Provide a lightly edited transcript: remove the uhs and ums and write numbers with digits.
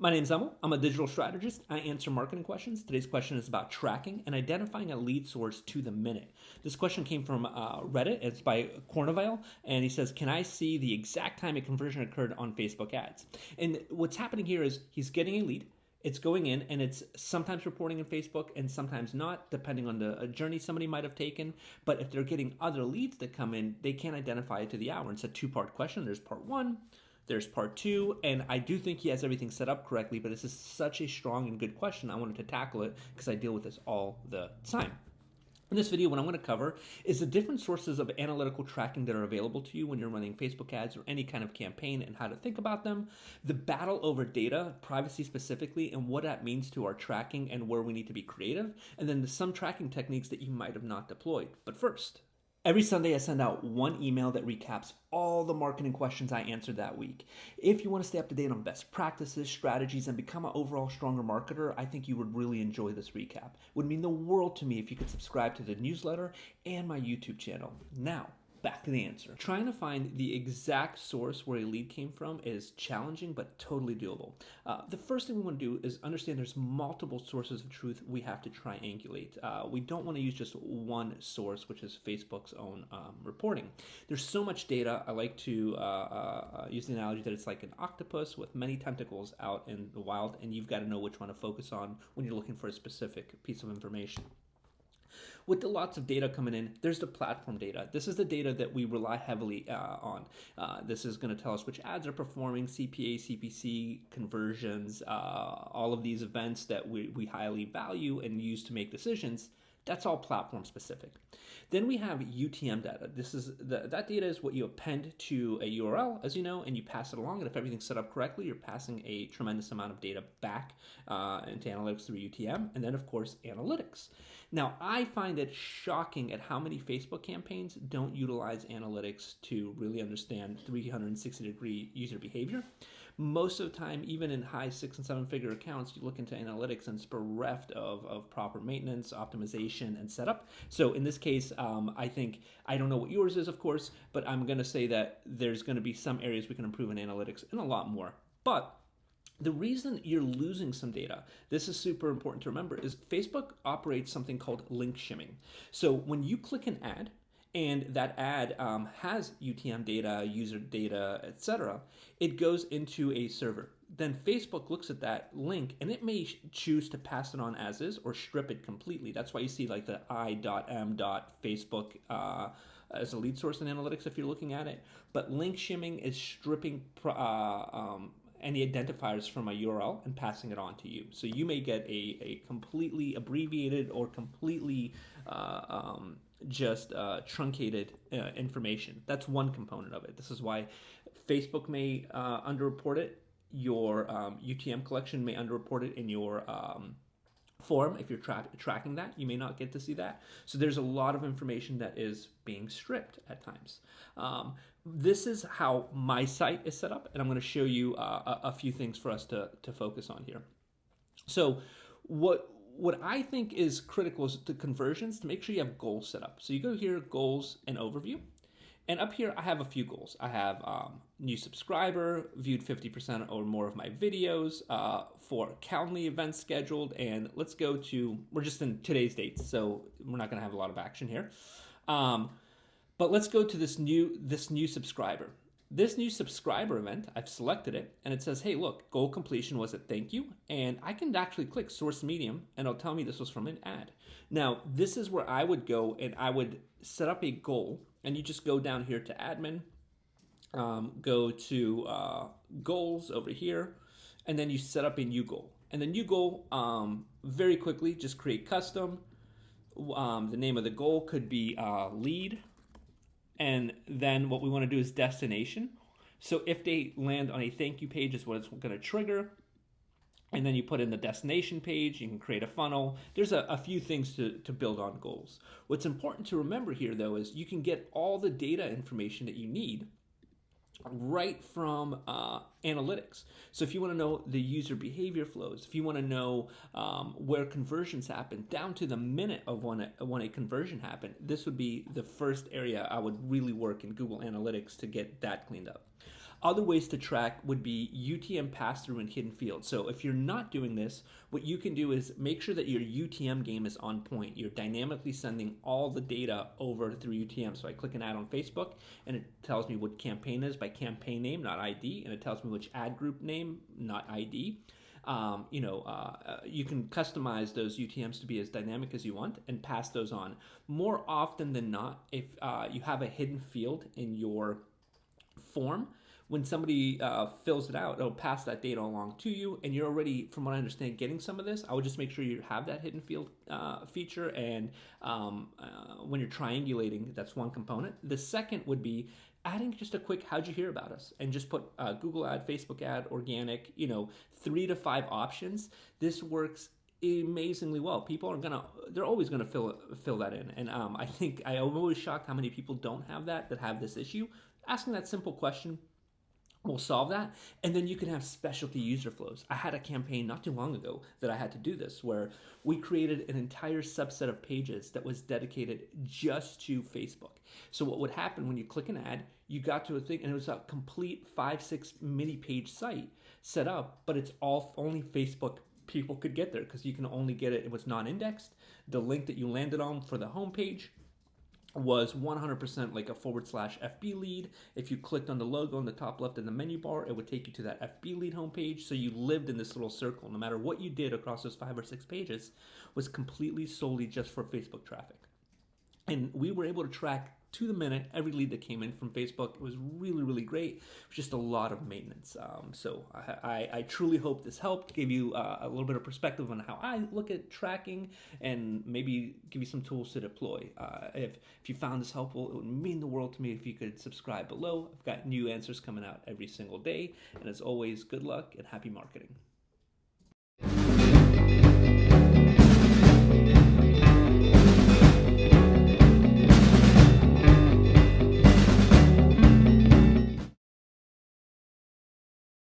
My name is Emil. I'm a digital strategist. I answer marketing questions. Today's question is about tracking and identifying a lead source to the minute. This question came from Reddit. It's by Cornevale, and he says, "Can I see the exact time a conversion occurred on Facebook ads?" And what's happening here is he's getting a lead. It's going in, and it's sometimes reporting in Facebook and sometimes not, depending on the journey somebody might have taken. But if they're getting other leads that come in, they can't identify it to the hour. It's a two-part question. There's part one, there's part two, and I do think he has everything set up correctly, but this is such a strong and good question. I wanted to tackle it because I deal with this all the time. In this video, what I'm going to cover is the different sources of analytical tracking that are available to you when you're running Facebook ads or any kind of campaign and how to think about them, the battle over data, privacy specifically, and what that means to our tracking and where we need to be creative, and then some tracking techniques that you might have not deployed. But first, every Sunday, I send out one email that recaps all the marketing questions I answered that week. If you want to stay up to date on best practices, strategies, and become an overall stronger marketer, I think you would really enjoy this recap. It would mean the world to me if you could subscribe to the newsletter and my YouTube channel. Now, back to the answer. Trying to find the exact source where a lead came from is challenging, but totally doable. The first thing we want to do is understand there's multiple sources of truth we have to triangulate. We don't want to use just one source, which is Facebook's own reporting. There's so much data. I like to use the analogy that it's like an octopus with many tentacles out in the wild, and you've got to know which one to focus on when you're looking for a specific piece of information. With the lots of data coming in, there's the platform data. This is the data that we rely heavily on. This is going to tell us which ads are performing, CPA, CPC, conversions, all of these events that we highly value and use to make decisions. That's all platform specific. Then we have UTM data. That data is what you append to a URL, as you know, and you pass it along. And if everything's set up correctly, you're passing a tremendous amount of data back into analytics through UTM. And then, of course, analytics. Now, I find it shocking at how many Facebook campaigns don't utilize analytics to really understand 360-degree user behavior. Most of the time, even in high 6- and 7-figure accounts, you look into analytics and it's bereft of proper maintenance, optimization, and setup. So in this case, I don't know what yours is, of course, but I'm going to say that there's going to be some areas we can improve in analytics and a lot more. But the reason you're losing some data, this is super important to remember, is Facebook operates something called link shimming. So when you click an ad, and that ad has UTM data, user data, etc., it goes into a server. Then Facebook looks at that link, and it may choose to pass it on as is or strip it completely. That's why you see like the i.m.facebook as a lead source in analytics if you're looking at it. But link shimming is stripping any identifiers from a URL and passing it on to you. So you may get a completely abbreviated or completely truncated information. That's one component of it. This is why Facebook may underreport it. Your UTM collection may underreport it in your form. If you're tracking that, you may not get to see that. So there's a lot of information that is being stripped at times. This is how my site is set up, and I'm going to show you a few things for us to focus on here. So what I think is critical is the conversions, to make sure you have goals set up. So you go here, goals and overview. And up here, I have a few goals. I have new subscriber, viewed 50% or more of my videos, for Calendly events scheduled, and let's go to, we're just in today's dates, so we're not going to have a lot of action here. But let's go to this new subscriber. This new subscriber event, I've selected it, and it says, hey, look, goal completion was a thank you, and I can actually click source medium, and it'll tell me this was from an ad. Now, this is where I would go, and I would set up a goal, and you just go down here to admin, go to goals over here, and then you set up a new goal. And the new goal, very quickly, just create custom. The name of the goal could be lead. And then what we want to do is destination. So if they land on a thank you page is what it's going to trigger. And then you put in the destination page. You can create a funnel. There's a few things to build on goals. What's important to remember here, though, is you can get all the data information that you need right from analytics. So if you want to know the user behavior flows, if you want to know where conversions happen, down to the minute of when a conversion happened, this would be the first area I would really work in Google Analytics to get that cleaned up. Other ways to track would be UTM pass-through and hidden fields. So if you're not doing this, what you can do is make sure that your UTM game is on point. You're dynamically sending all the data over through UTM. So I click an ad on Facebook, and it tells me what campaign is by campaign name, not ID, and it tells me which ad group name, not ID. You can customize those UTMs to be as dynamic as you want and pass those on. More often than not, if you have a hidden field in your form, when somebody fills it out, it'll pass that data along to you, and you're already, from what I understand, getting some of this. I would just make sure you have that hidden field feature, and when you're triangulating, that's one component. The second would be adding just a quick "how'd you hear about us?" and just put Google ad, Facebook ad, organic, 3 to 5 options. This works amazingly well. They're always gonna fill that in, and I think I'm always shocked how many people don't have that have this issue. Asking that simple question will solve that, and then you can have specialty user flows. I had a campaign not too long ago that I had to do this, where we created an entire subset of pages that was dedicated just to Facebook. So what would happen when you click an ad, you got to a thing, and it was a complete 5-6 mini page site set up, but it's all only Facebook people could get there, because you can only get it was non-indexed. The link that you landed on for the homepage was 100% like a /FB lead. If you clicked on the logo in the top left in the menu bar, it would take you to that FB lead homepage. So you lived in this little circle. No matter what you did across those 5 or 6 pages was completely solely just for Facebook traffic. And we were able to track to the minute every lead that came in from Facebook. It was really, really great. It was just a lot of maintenance. So I truly hope this helped, gave you a little bit of perspective on how I look at tracking, and maybe give you some tools to deploy. If you found this helpful, it would mean the world to me if you could subscribe below. I've got new answers coming out every single day. And as always, good luck and happy marketing.